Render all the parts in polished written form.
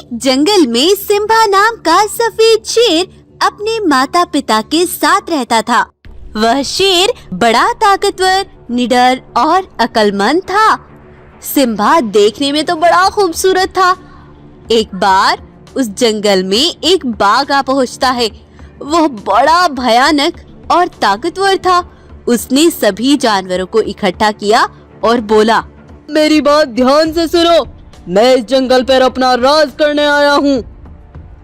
जंगल में सिम्बा नाम का सफेद शेर अपने माता पिता के साथ रहता था। वह शेर बड़ा ताकतवर, निडर और अक्लमंद था। सिम्बा देखने में तो बड़ा खूबसूरत था। एक बार उस जंगल में एक बाघ आ पहुंचता है। वह बड़ा भयानक और ताकतवर था। उसने सभी जानवरों को इकट्ठा किया और बोला, मेरी बात ध्यान से सुनो। मैं इस जंगल पर अपना राज करने आया हूँ।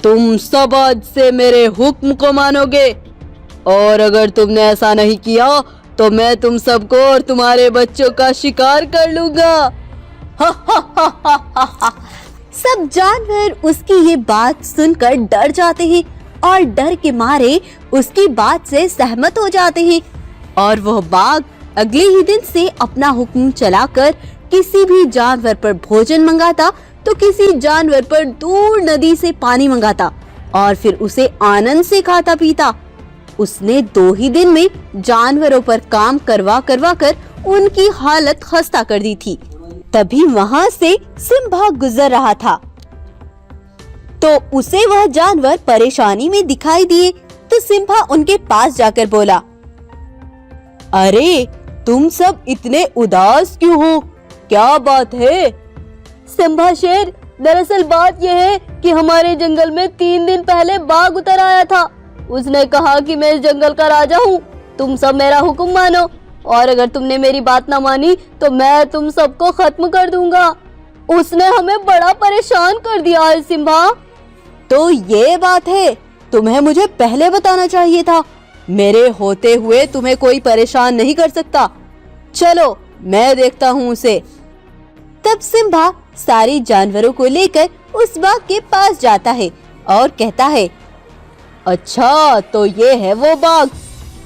तुम सब आज से मेरे हुक्म को मानोगे, और अगर तुमने ऐसा नहीं किया तो मैं तुम सबको और तुम्हारे बच्चों का शिकार कर लूंगा। हा हा हा हा हा हा। सब जानवर उसकी ये बात सुनकर डर जाते हैं और डर के मारे उसकी बात से सहमत हो जाते हैं। और वह बाघ अगले ही दिन से अपना हुक्म चलाकर किसी भी जानवर पर भोजन मंगाता तो किसी जानवर पर दूर नदी से पानी मंगाता और फिर उसे आनंद से खाता पीता। उसने 2 ही दिन में जानवरों पर काम करवा कर उनकी हालत खस्ता कर दी थी। तभी वहाँ से सिम्बा गुजर रहा था तो उसे वह जानवर परेशानी में दिखाई दिए। तो सिम्बा उनके पास जाकर बोला, अरे तुम सब इतने उदास क्यों हो? क्या बात है? सिम्बा शेर, दरअसल बात यह है कि हमारे जंगल में 3 दिन पहले बाघ उतर आया था। उसने कहा कि मैं इस जंगल का राजा हूँ, तुम सब मेरा हुक्म मानो, और अगर तुमने मेरी बात ना मानी तो मैं तुम सबको खत्म कर दूंगा। उसने हमें बड़ा परेशान कर दिया है सिम्बा। तो ये बात है, तुम्हें मुझे पहले बताना चाहिए था। मेरे होते हुए तुम्हें कोई परेशान नहीं कर सकता। चलो मैं देखता हूँ उसे। तब सिम्बा सारे जानवरों को लेकर उस बाघ के पास जाता है और कहता है, अच्छा तो ये है वो बाघ।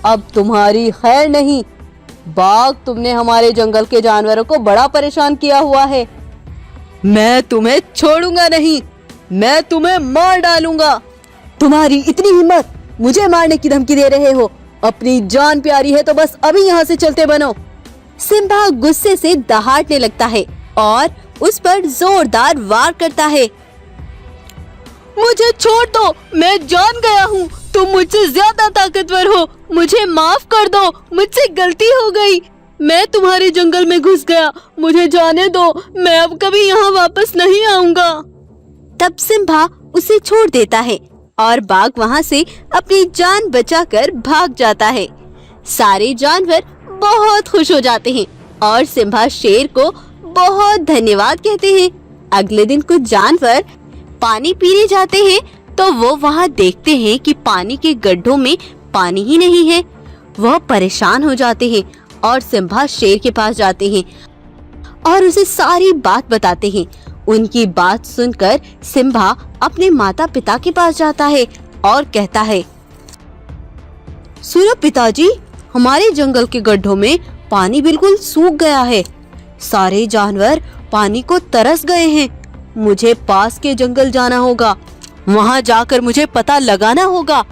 अब तुम्हारी खैर नहीं। बाघ, तुमने हमारे जंगल के जानवरों को बड़ा परेशान किया हुआ है। मैं तुम्हें छोड़ूंगा नहीं, मैं तुम्हें मार डालूंगा। तुम्हारी इतनी हिम्मत, मुझे मारने की धमकी दे रहे हो? अपनी जान प्यारी है तो बस अभी यहाँ से चलते बनो। सिम्बा गुस्से से दहाड़ने लगता है और उस पर जोरदार वार करता है। मुझे छोड़ दो, मैं जान गया हूँ तुम मुझसे ज्यादा ताकतवर हो। मुझे माफ कर दो, मुझसे गलती हो गई। मैं तुम्हारे जंगल में घुस गया, मुझे जाने दो। मैं अब कभी यहाँ वापस नहीं आऊंगा। तब सिम्बा उसे छोड़ देता है और बाघ वहाँ से अपनी जान बचाकर भाग जाता है। सारे जानवर बहुत खुश हो जाते हैं और सिम्बा शेर को बहुत धन्यवाद कहते हैं। अगले दिन कुछ जानवर पानी पीने जाते हैं तो वो वहाँ देखते हैं कि पानी के गड्ढों में पानी ही नहीं है। वह परेशान हो जाते हैं और सिम्बा शेर के पास जाते हैं और उसे सारी बात बताते हैं। उनकी बात सुनकर सिम्बा अपने माता पिता के पास जाता है और कहता है, सुनो पिताजी, हमारे जंगल के गड्ढों में पानी बिल्कुल सूख गया है। सारे जानवर पानी को तरस गए हैं। मुझे पास के जंगल जाना होगा, वहाँ जाकर मुझे पता लगाना होगा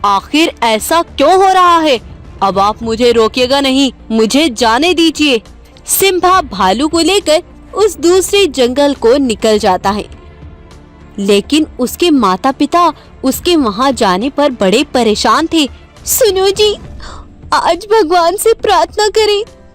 आखिर ऐसा क्यों हो रहा है। अब आप मुझे रोकिएगा नहीं, मुझे जाने दीजिए। सिम्बा भालू को लेकर उस दूसरे जंगल को निकल जाता है, लेकिन उसके माता पिता उसके वहाँ जाने पर बड़े परेशान थे। सुनो जी, आज भगवान से प्रार्थना करें